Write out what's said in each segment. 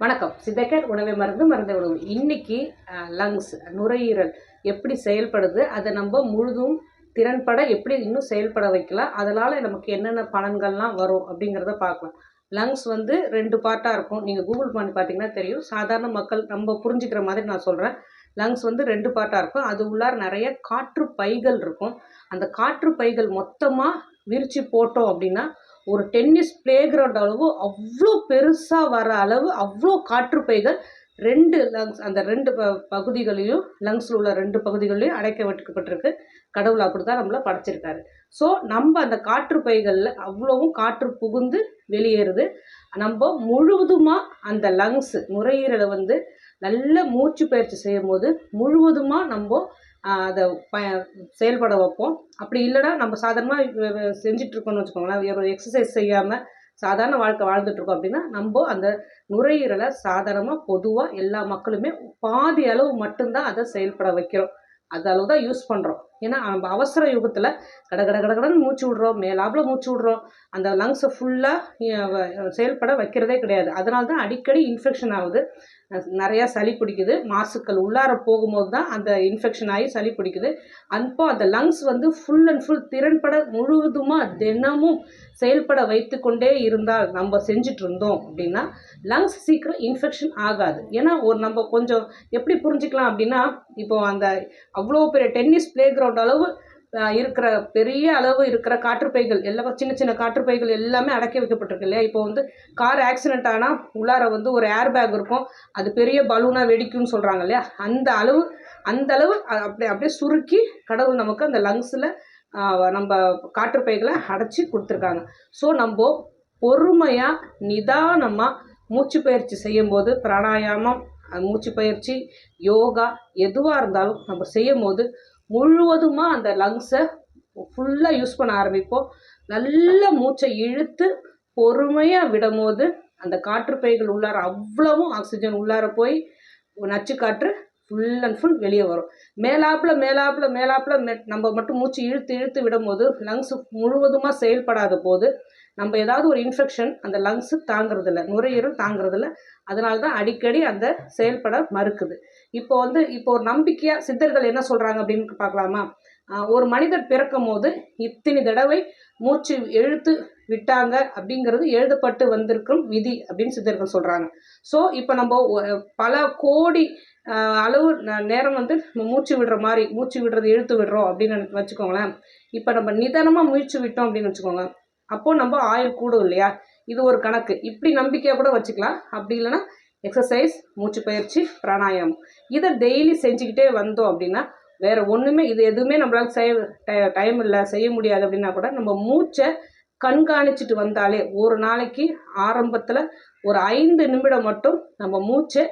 வணக்கம். சித்தக்கர் உணவை மருந்து மருந்தை உணவு. இன்னைக்கு லங்ஸ் நுரையீரல் எப்படி செயல்படுது, அதை நம்ம முழுதும் திறன்பட எப்படி இன்னும் செயல்பட வைக்கலாம், அதனால் நமக்கு என்னென்ன பலன்கள்லாம் வரும் அப்படிங்கிறத பார்க்கலாம். லங்ஸ் வந்து 2 பார்ட்டாக இருக்கும். நீங்கள் கூகுள் பண்ணி பார்த்தீங்கன்னா தெரியும். சாதாரண மக்கள் நம்ம புரிஞ்சுக்கிற மாதிரி நான் சொல்கிறேன். லங்ஸ் வந்து 2 பார்ட்டாக இருக்கும். அது உள்ளார நிறைய காற்று பைகள் இருக்கும். அந்த காற்று பைகள் மொத்தமாக விரித்து போட்டோம் அப்படின்னா ஒரு டென்னிஸ் பிளே கிரவுண்ட் அளவு அவ்வளோ பெருசாக வர அளவு அவ்வளோ காற்றுப்பைகள் 2 லங்ஸ் அந்த 2 பகுதிகளையும் லங்ஸில் உள்ள 2 பகுதிகளையும் அடைக்க வைக்கப்பட்டிருக்கு. கடவுள் அப்படி தான் நம்மளை படைச்சிருக்காரு. ஸோ நம்ம அந்த காற்றுப்பைகளில் அவ்வளோவும் காற்று புகுந்து வெளியேறுது. நம்ம முழுவதுமாக அந்த லங்ஸு நுரையீரலை வந்து நல்ல மூச்சு பயிற்சி செய்யும் போது முழுவதுமாக நம்ம அதை செயல்பட வைப்போம். அப்படி இல்லைன்னா நம்ம சாதாரணமாக செஞ்சிட்ருக்கோம்னு வச்சுக்கோங்களேன், ஒரு எக்ஸசைஸ் செய்யாமல் சாதாரண வாழ்க்கை வாழ்ந்துட்டுருக்கோம் அப்படின்னா நம்ம அந்த நுரையீரலை சாதாரணமாக பொதுவாக எல்லா மக்களுமே பாதி அளவு மட்டும்தான் அதை செயல்பட வைக்கிறோம். அது அளவு தான் யூஸ் பண்ணுறோம். ஏன்னா நம்ம அவசர யுகத்தில் கடகடன்னு மூச்சு விட்றோம், மேலாப்பில் மூச்சு விட்றோம், அந்த லங்ஸை ஃபுல்லாக செயல்பட வைக்கிறதே கிடையாது. அதனால தான் அடிக்கடி இன்ஃபெக்ஷன் ஆகுது, நிறையா சளி பிடிக்குது. மாசுக்கள் உள்ளார போகும்போது தான் அந்த இன்ஃபெக்ஷன் ஆகி சளி பிடிக்குது. அப்போ அந்த லங்ஸ் வந்து ஃபுல் அண்ட் ஃபுல் திறன்பட முழுவதுமாக தினமும் செயல்பட வைத்து கொண்டே இருந்தால் நம்ம செஞ்சுட்டு இருந்தோம் அப்படின்னா லங்ஸ் சீக்கிரம் இன்ஃபெக்ஷன் ஆகாது. ஏன்னா நம்ம கொஞ்சம் எப்படி புரிஞ்சுக்கலாம் அப்படின்னா, இப்போது அந்த அவ்வளோ பெரிய டென்னிஸ் பிளே கிரவுண்ட் அளவு இருக்கிற பெரிய அளவு இருக்கிற காற்றுப்பைகள் எல்லாம் சின்ன சின்ன காற்றுப்பைகள் எல்லாமே அடக்கி வைக்கப்பட்டிருக்கு இல்லையா. இப்போ வந்து கார் ஆக்சிடென்ட் ஆனால் உள்ளார வந்து ஒரு ஏர் பேக் இருக்கும், அது பெரிய பலூனாக வெடிக்கும்னு சொல்கிறாங்க இல்லையா. அந்த அளவு அப்படியே சுருக்கி கடவுள் நமக்கு அந்த லங்ஸில் நம்ம காற்றுப்பைகளை அடைச்சி கொடுத்துருக்காங்க. ஸோ நம்ம பொறுமையாக நிதானமாக மூச்சு பயிற்சி செய்யும்போது பிராணாயாமம், மூச்சு பயிற்சி, யோகா எதுவாக இருந்தாலும் நம்ம செய்யும் போது முழுவதுமாக அந்த லங்ஸை ஃபுல்லாக யூஸ் பண்ண ஆரம்பிப்போம். நல்ல மூச்சை இழுத்து பொறுமையாக விடும் போது அந்த காற்றுப்பைகள் உள்ளார அவ்வளவும் ஆக்சிஜன் உள்ளார போய் நச்சு காற்று ஃபுல் அண்ட் ஃபுல் வெளியே வரும். மேலாப்பில் நம்ம மட்டும் மூச்சு இழுத்து விடும் போது லங்ஸ் முழுவதுமாக செயல்படாத போது நம்ம ஏதாவது ஒரு இன்ஃபெக்ஷன் அந்த லங்ஸு தாங்கிறதில்ல, நுரையீரல் தாங்கிறதில்ல. அதனால தான் அடிக்கடி அந்த செயல்பட மறுக்குது. இப்போ ஒரு நம்பிக்கையாக சித்தர்கள் என்ன சொல்கிறாங்க அப்படின்னு பார்க்கலாமா. ஒரு மனிதர் பிறக்கும் போது இத்தனை தடவை மூச்சு இழுத்து விட்டாங்க அப்படிங்கிறது எழுதப்பட்டு வந்திருக்கும் விதி அப்படின்னு சித்தர்கள் சொல்கிறாங்க. ஸோ இப்போ நம்ம பல கோடி அளவு நேரம் வந்து மூச்சு விடுற மாதிரி மூச்சு விடுறது இழுத்து விடுறோம் அப்படின்னு வச்சுக்கோங்களேன். இப்போ நம்ம நிதானமாக மூச்சு விட்டோம் அப்படின்னு வச்சுக்கோங்க, அப்போது நம்ம ஆயுள் கூடும் இல்லையா. இது ஒரு கணக்கு. இப்படி நம்பிக்கையாக கூட வச்சுக்கலாம். அப்படி இல்லைன்னா எக்ஸசைஸ், மூச்சு பயிற்சி, பிராணாயாமம் இதை டெய்லி செஞ்சுக்கிட்டே வந்தோம் அப்படின்னா வேறு ஒன்றுமே இது எதுவுமே நம்மளால் டைம் இல்லை செய்ய முடியாது அப்படின்னா கூட நம்ம மூச்சை கண்காணிச்சுட்டு வந்தாலே ஒரு நாளைக்கு ஆரம்பத்தில் ஒரு 5 நிமிடம் மட்டும் நம்ம மூச்சை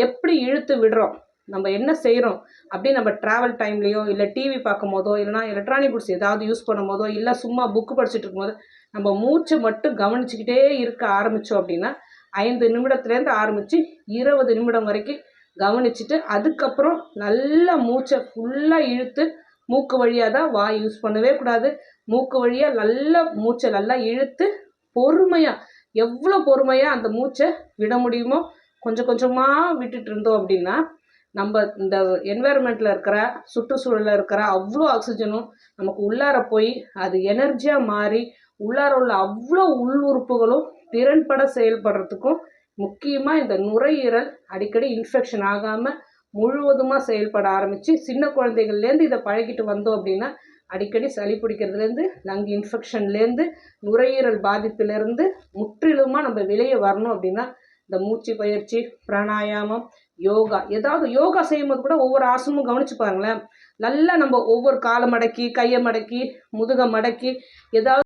எப்படி இழுத்து விடுறோம், நம்ம என்ன செய்கிறோம் அப்படி நம்ம ட்ராவல் டைம்லேயோ இல்லை டிவி பார்க்கும் போதோ இல்லைனா எலக்ட்ரானிக் குட்ஸ் ஏதாவது யூஸ் பண்ணும் போதோ இல்லை சும்மா புக்கு படிச்சுட்டு இருக்கும்போது நம்ம மூச்சை மட்டும் கவனிச்சுக்கிட்டே இருக்க ஆரம்பித்தோம் அப்படின்னா 5 நிமிடத்துலேருந்து ஆரம்பித்து 20 நிமிடம் வரைக்கும் கவனிச்சுட்டு அதுக்கப்புறம் நல்லா மூச்சை ஃபுல்லாக இழுத்து மூக்கு வழியாக தான் வாய் யூஸ் பண்ணவே கூடாது. மூக்கு வழியாக மூச்சை நல்லா இழுத்து பொறுமையாக எவ்வளோ பொறுமையாக அந்த மூச்சை விட முடியுமோ கொஞ்சம் கொஞ்சமாக விட்டுட்டு இருந்தோம் அப்படின்னா நம்ம இந்த என்வைரன்மெண்ட்டில் இருக்கிற சுற்றுச்சூழலில் இருக்கிற அவ்வளோ ஆக்சிஜனும் நமக்கு உள்ளார போய் அது எனர்ஜியாக மாறி உள்ளார உள்ள அவ்வளோ உள் உறுப்புகளும் திறன்பட செயல்படுறதுக்கும் முக்கியமாக இந்த நுரையீரல் அடிக்கடி இன்ஃபெக்ஷன் ஆகாமல் முழுவதுமாக செயல்பட ஆரம்பித்து சின்ன குழந்தைகள்லேருந்து இதை பழகிட்டு வந்தோம் அப்படின்னா அடிக்கடி சளி பிடிக்கிறதுலேருந்து லங் இன்ஃபெக்ஷன்லேருந்து நுரையீரல் பாதிப்புலேருந்து முற்றிலுமாக நம்ம வெளியே வரணும் அப்படின்னா இந்த மூச்சு பயிற்சி, பிராணாயாமம், ஏதாவது யோகா செய்யும்போது கூட ஒவ்வொரு ஆசனமும் கவனிச்சு பாருங்களேன். நல்லா நம்ம ஒவ்வொரு காலை மடக்கி கையை மடக்கி முதுகை மடக்கி ஏதாவது